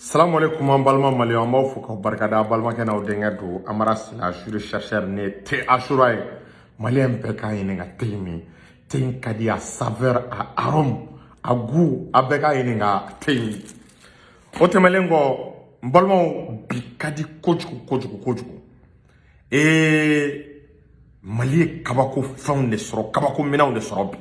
Salam alaikum an balma malien an b'aw fo k'aw barikada balimakɛ n'aw denkɛ don Amara Sila Assure chercheur ne te Assura ye malien bɛɛ k'a ɲininka te min te in ka di a saveur a arôme a goût a bɛɛ k'a ɲininka te in o tɛmɛlen kɔ n balimaw bi ka di kojugu Mali ye kabako fɛnw de sɔrɔ kabako minɛnw de sɔrɔ bi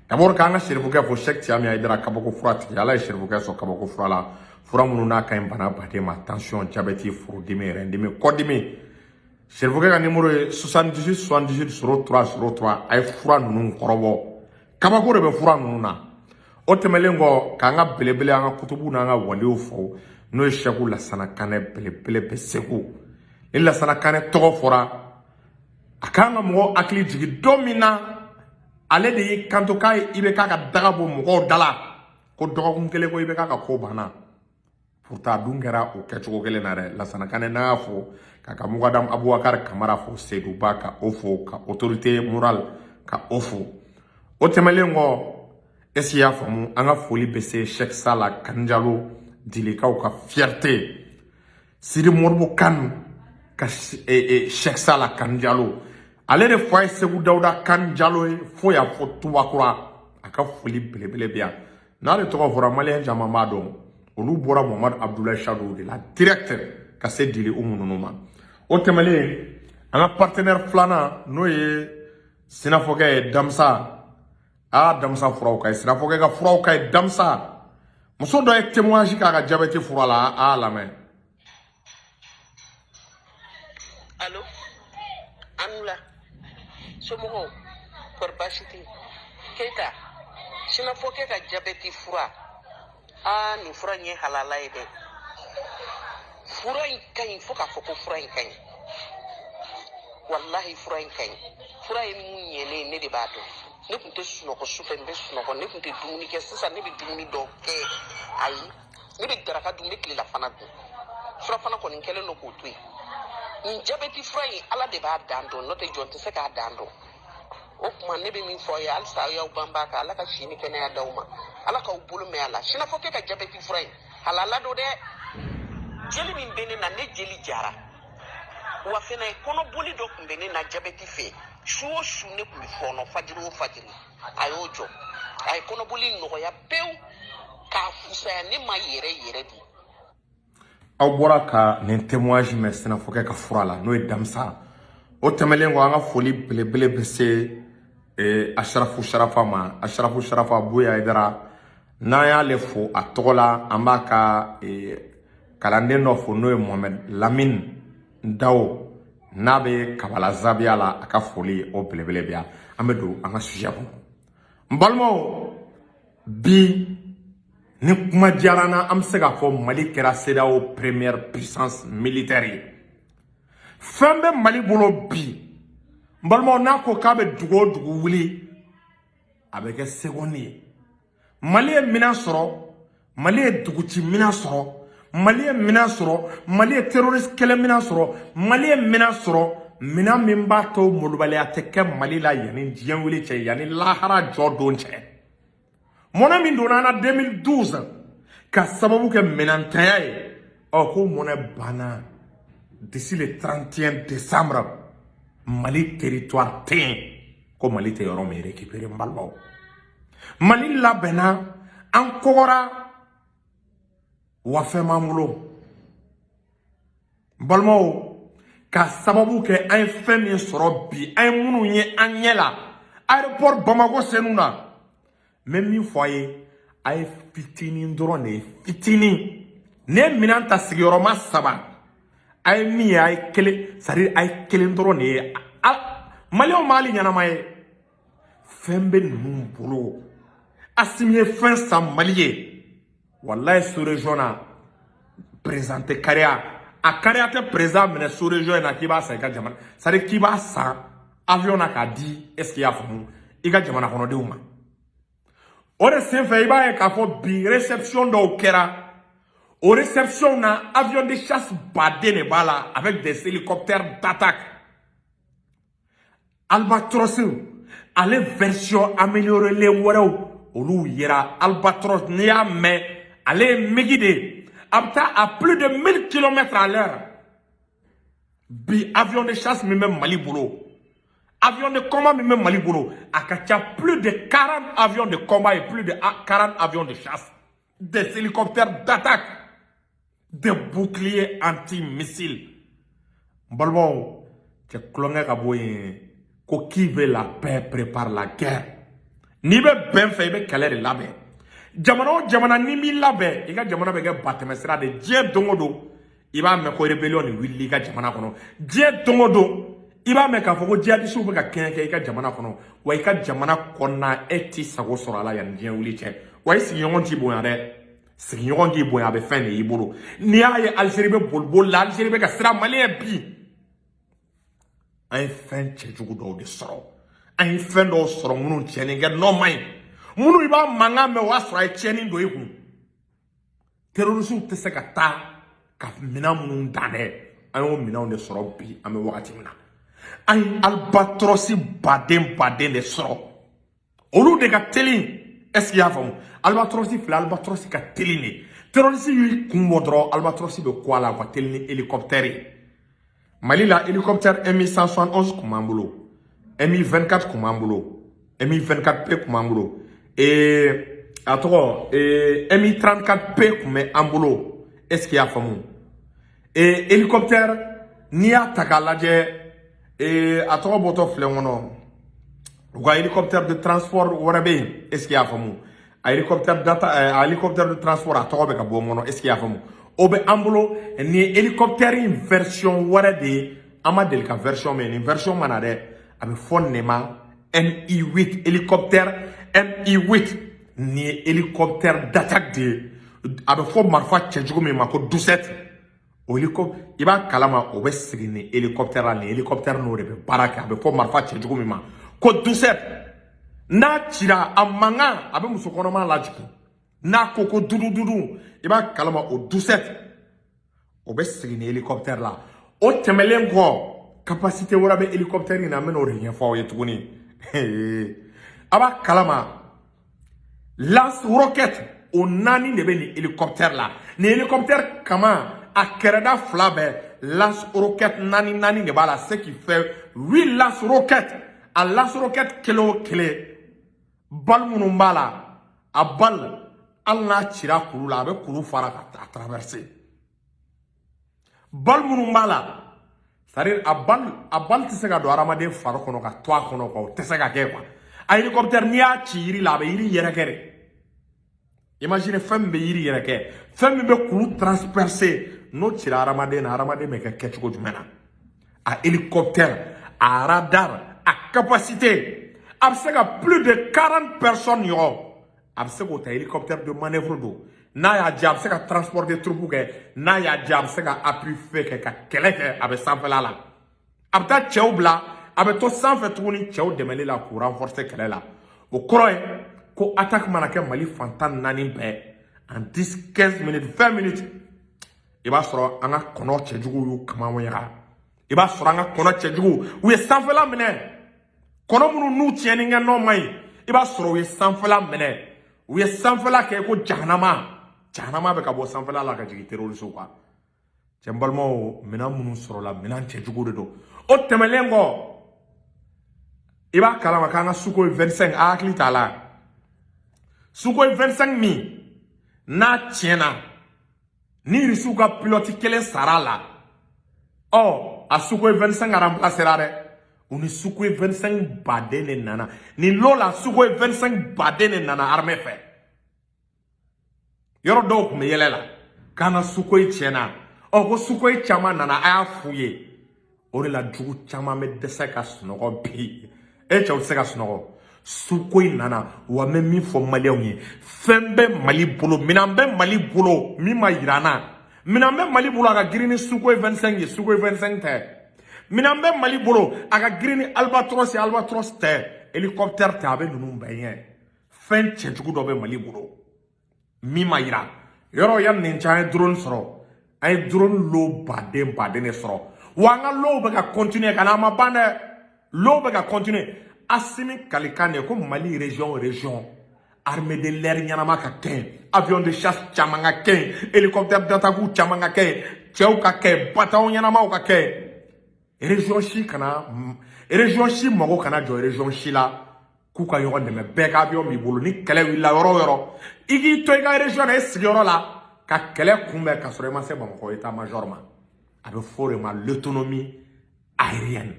d'abord k'an ka serifukɛ fo Cheikh Tiami Aidara kabako fura tigi ala ye serifukɛ sɔrɔ kabako fura la fura minnu n'a ka ɲi bana baden ma tension diabète furudimi yɛrɛdimi kɔdimi serifukɛ ka numéro ye 78 78 03 03 a ye fura ninnu kɔrɔbɔ kabako de bɛ fura ninnu na o tɛmɛlen kɔ k'an ka belebele an ka kutubu n'an ka waliw fɔ n'o ye Cheikh Lassana Kanɛ belebele bɛ Segu ni Lassana Kanɛ tɔgɔ fɔra a kan ka mɔgɔ hakili jigin don min na ale de y'i kanto k'a i bɛ k'a ka daga bɔ mɔgɔw dala ko dɔgɔkun kelen ko i bɛ k'a ka ko banna pourtant dun kɛra o kɛcogo kelen na dɛ Lassana Kanɛ n'a y'a fɔ k'a ka Mugadam Abubakar Kamara fo Seydou Ba ka o fo ka autorité morale ka o fo o tɛmɛlen kɔ est-ce que y'a faamu an ka foli bɛ se Cheikh Sala Kanjalo Dilikaw ka fierté Sidi Moribo Kane ka Cheikh Sala Kanjalo ale de fɔ a ye Segu Dawuda Kane Jalo ye fo y'a fɔ Tubakura a ka foli belebele bɛ yan n'ale tɔgɔ fɔra maliyɛn caman b'a dɔn olu bɔra Mohamadu Abdoulaye Chadou de la direct ka se Dili Umu ninnu ma o tɛmɛlen an ka partenaire filanan n'o ye Sinafɔkɛ ye Damsa Damsa furaw ka ye Sinafɔkɛ ka furaw ka ye Damsa muso dɔ ye témoignage k'a ka diabète fura la a lamɛn. Allo Anula somɔgɔw kɔri baasi tɛ yen Keita Sinafɔkɛ ka diabète fura nin fura in ye halala ye dɛ fura in ka ɲi fo k'a fɔ ko fura in ka ɲi wallahi fura in ka ɲi fura ye mun ɲɛlen ne de b'a dɔn ne tun tɛ sunɔgɔ sufɛ n bɛ sunɔgɔ ne tun tɛ dumuni kɛ sisan ne bɛ dumuni dɔw kɛ ayi ne bɛ daraka dun n bɛ tilela fana dun fura fana kɔni kɛlen don k'o to yen nin jabɛti fura in ala de b'a dan dɔn n'o tɛ jɔn tɛ se k'a dan dɔn o tuma ne bɛ min fɔ ye halisa aw y'aw banba kan ala ka si ni kɛnɛya d'aw ma ala k'aw bolo mɛn a la Sinafɔkɛ ka jabɛti fura in halala don dɛ jeli min bɛ ne na ne jeli jara wa fana kɔnɔboli dɔ tun bɛ ne na jabɛti fɛ su o su ne tun bɛ fɔɔnɔ fajiri o fajiri a y'o jɔ a ye kɔnɔboli nɔgɔya pewu k'a fusaya ne ma yɛrɛ de. Aw bɔra ka nin témoignage mɛn Sinafɔkɛ ka fura la n'o ye Damsa o tɛmɛlen kɔ an ka foli belebele bɛ se Asharafu Sharafa ma Asharafu Sharafa Buya Aidara n'an y'ale fo a tɔgɔ la an b'a ka kalanden dɔ fo n'o ye Mohamed Lamine Dawo n'a bɛ Kabala Zabiya la a ka foli o belebele bɛ yan an bɛ don an ka sujet kɔnɔ n balimaw bi ni kuma diyara na an bɛ se k'a fɔ Mali kɛra CEDEAO première puissance militaire ye fɛn bɛ Mali bolo bi n balimaw n'a ko k'a bɛ dugu o dugu wuli a bɛ kɛ seconde ye Mali ye minɛn sɔrɔ Mali ye duguci minɛn sɔrɔ Mali ye minɛn sɔrɔ Mali ye terroriste kɛlɛ minɛn sɔrɔ Mali ye minɛn sɔrɔ minɛn min b'a to molobaliya tɛ kɛ Mali la yanni diɲɛ wuli cɛ yanni lahara jɔ don cɛ mɔnɛ min donna an na 2012 ka sababu kɛ minɛntanya ye ko mɔnɛ banna d'ici le 31 décembre Mali territoire tɛ yen ko Mali tɛ yɔrɔ min récupérer n balimaw Mali labɛnna an kɔgɔra wa fɛn m'an bolo n balimaw ka sababu kɛ an ye fɛn min sɔrɔ bi an ye minnu ye an ɲɛ la aéroport Bamako senu na n bɛ min fɔ a ye fitinin dɔrɔn de ye fitinin ne ye minɛn ta sigiyɔrɔma 3 a ye min ye a ye kelen c'est-à-dire a ye kelen dɔrɔn de ye maliyɛnw ma hali ɲɛnama ye fɛn bɛ ninnu bolo Assimi ye fɛn san Mali ye wallahi sous-région na présenté kariya a kariya tɛ président minɛ sous-région na k'i b'a san i ka jamana c'est-à-dire k'i b'a san avion na k'a di est-ce que i y'a faamu i ka jamana kɔnɔdenw ma o de senfɛ i b'a ye k'a fɔ bi réception dɔw kɛra o réception na avion de chasse baden de b'a la avec des hélicoptères d'attaque Albatros ale version améliorée wɛrɛw olu yera Albatros n'i y'a mɛn ale ye migi de à plus de 1000 km à l'heure. Bi avion de chasse même Mali boulot. Avion de combat même Mali boulot. Akatia plus de 40 avions de combat et plus de 40 avions de chasse. Des hélicoptères d'attaque. Des boucliers anti-missiles. Bon, c'est clonge kaboye. Ko qui veut la paix prépare la guerre. Ni be ben fait be kale de labe. Jamana ni mi labe. Iga jamana be ge bateme sera de die dongodo. Iba me ko rebellion ni willi ga jamana kono. Die dongodo. Iba me ka foko die disu be ka kenke iga jamana kono. Wa iga jamana konna eti sago soro ala ya ndien wili che. Wa isi yongon ti boya de. Si yongon ti boya be fin de ibolo. Ni aye Algérie be bolbol la Algérie be ka sera malien bi. Un fin tchejugu do de soro. Un fin do soro munu tcheni get no mind. Munu iba manga me wasra tcheni do ihu. Terrorisme te seka ta ka mina munu dane. Ayo mina de soro bi ame wakati mina. Ay albatrosi baden de soro. Olu de ka teli est-ce qu'il y a fam? Albatrosi fla albatrosi ka teli ni. Terrorisme yi kumodro albatrosi be kwala kwa teli ni hélicoptère. Mali la hélicoptère Mi-171 Koumambolo, Mi-24 Koumambolo, Mi-24P Koumambolo, et Mi-34P Koumambolo, est-ce qu'il y a famou? Et hélicoptère Nia Takaladje, et attends, boto flémono, ou hélicoptère de transport Warabe, est-ce qu'il y a famou? Hélicoptère de transport à Torobe Kabomono, est-ce qu'il y a famou? Obe ambulo ni hélicoptère une version wara de amadel ka version mais une version manade abe fonnema Mi-8 hélicoptère Mi-8 ni hélicoptère d'attaque de abe fo marfa tchejugo me mako 17 o hélicoptère iba kalama obe sigini hélicoptère ni hélicoptère no rebe baraka abe fo marfa tchejugo me ma ko 17 na tira amanga abe musokono ma lajiko na koko dudu iba kalama o 17 o be sigini hélicoptère là o temelen ko capacité wara be hélicoptère ina men o rien fa o yetuguni aba kalama lance rocket o nani de be ni hélicoptère là ni hélicoptère kama a kereda flabe lance rocket nani de bala ce qui fait 8 lance rocket a lance rocket kilo bal munumbala a bal Allah tira kuru la avec kuru fara à traverser. Bal munumbala. C'est-à-dire a bal tisega do aramade faro kono ka toa kono ko tisega ke quoi. A hélicoptère ni a tiri la be iri yere kere. Imagine femme be iri yere ke. Femme be kuru transpercer no tira aramade me ke ketchuko jumena. A hélicoptère, a radar, a capacité. Absega plus de 40 personnes yo. Absego ta hélicoptère de manœuvre do na ya jab seka transport de troupes ke na ya jab seka appui fait ke ka keleke abe sanfela la abta cheubla abe to sanfe tuni cheu demeli la pour renforcer kelela o kroy ko attaque manake Mali fantan nani be en 10 15 minutes 20 minutes e ba soro anga kono chejugu yu kama wera e ba soro anga kono chejugu we sanfela mene kono munu nu tieni nga no mai e ba soro we sanfela mene ou ye sanfela ke ko jahanama be ka bo sanfela la ka jigi terroriste quoi tembalmo mena munu soro la mena tchejugo de do o temelengo iba kalama kana suko 25 akli tala suko 25 mi na tiena ni risuka pilote kele sarala oh a suko 25 a remplacer re Uni suko 25 badene nana. Ni lola suko 25 badene nana armée fait. Yoro dok me yelela. Kana suko chena. O ko suko chama nana aya fuye. Ore la jugu chama me deseka snogo bi. E chaw seka snogo. Suko nana wa me mi fo malion Fembe Mali bolo minambe Mali bolo mi ma yirana. Minambe Mali bolo aga girini suko 25 suko 25 te. Minambe Mali bolo aga grini albatros te hélicoptère te abe nunu benye fen tchejugu do be Mali bolo mi mayira yoro yan nincha drone soro ay drone lo baden soro wanga lo be ga continuer kana ma bande lo be ga continuer asimi kalikane ko Mali région armée de l'air ɲanama ka kɛ avion de chasse caman ka kɛ hélicoptère d'attaque caman ka kɛ cɛw ka kɛ bataillon ɲanamaw ka kɛ région si mago kana jɔ région si la k'u ka ɲɔgɔn dɛmɛ bɛɛ ka avion b'i bolo ni kɛlɛ wulila yɔrɔ o yɔrɔ i k'i to i ka région na i sigiyɔrɔ la ka kɛlɛ kunbɛn ka sɔrɔ i ma se Bamakɔ état major ma a bɛ fɔ o de ma l'autonomie aérienne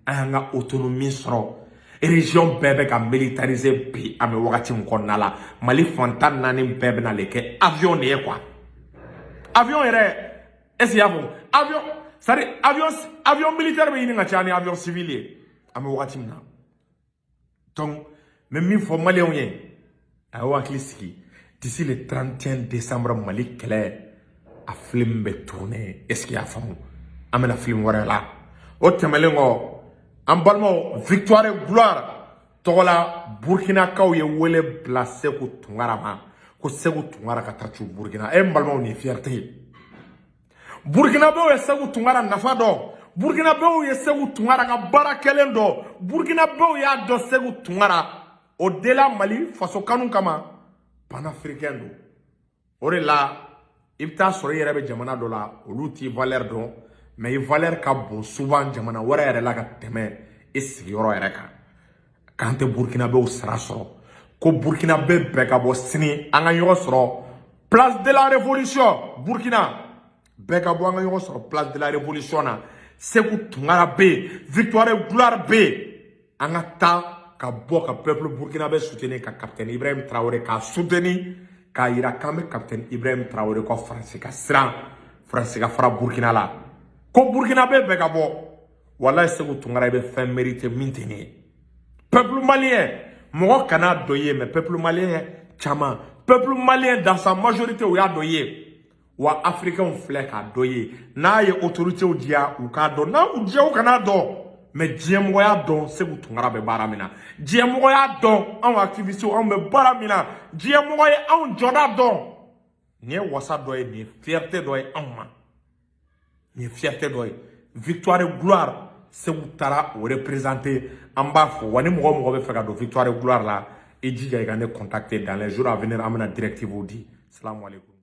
an y'an ka autonomie sɔrɔ région bɛɛ bɛ ka militariser bi an bɛ wagati min kɔnɔna la Mali fantan naani bɛɛ bɛ n'ale kɛ avion de ye quoi avion yɛrɛ est-ce que y'a fɔ avion c'est-à-dire avion militaire bɛ ɲini ka caya ni avion civil ye an bɛ wagati min na donc mais min fɔ maliyɛnw ye a y'o hakili sigi d'ici le 31 décembre Mali kɛlɛ a film bɛ tourner est-ce que y'a faamu an bɛna film wɛrɛ la o tɛmɛlen kɔ an balimaw victoire et gloire tɔgɔ la Burkinakaw ye wele bila Seku Tunkara ma ko Seku Tunkara ka taa cu Burkina n balimaw ni fierté ye Burkinabɛw ye Seku Tunkara nafa dɔn Burkinabɛw ye Seku Tunkara ka baara kɛlen dɔn Burkinabɛw y'a dɔn Seku Tunkara o de la Mali faso kanu kama panafricain don o de la i bɛ taa sɔrɔ i yɛrɛ bɛ jamana dɔ la olu t'i valeur dɔn mais i valeur ka bon souvent jamana wɛrɛ yɛrɛ la ka tɛmɛ i sigiyɔrɔ yɛrɛ kan k'an tɛ Burkinabɛw sara sɔrɔ ko Burkinabɛ bɛɛ ka bɔ sini an ka ɲɔgɔn sɔrɔ place de la révolution Burkina bɛɛ ka bɔ an ka ɲɔgɔn sɔrɔ place de la révolution na Seku Tunkara bɛ yen victoire et gloire bɛ yen an ka taa ka bɔ ka peuple burkinabé soutenir ka capitaine Ibrahim Traoré ka soutenir k'a yira k'an bɛ capitaine Ibrahim Traoré kɔ Faransi ka siran Faransi ka fara Burkina la ko Burkinabé bɛɛ ka bɔ walahi Seku Tunkara i bɛ fɛn mérité min tɛ nin ye peuple malien mɔgɔ kana dɔ ye mais peuple malien caman peuple malien dans sa majorité o y'a dɔ ye wa africains filɛ k'a dɔ ye n'a ye autorités diya u k'a dɔn n'a u diya u kana dɔn mais diɲɛmɔgɔ y'a dɔn Seku Tunkara bɛ baara min na diɲɛmɔgɔ y'a dɔn anw activistes anw bɛ baara min na diɲɛmɔgɔ ye anw jɔda dɔn nin ye wasa dɔ ye nin ye fierté dɔ ye anw ma nin ye fierté dɔ ye victoire et gloire Seku taara o représenter an b'a fɔ wa ni mɔgɔ bɛ fɛ ka don victoire et gloire la i jija i ka ne contacter dans les jours à venir an bɛna directive di salamu aleykum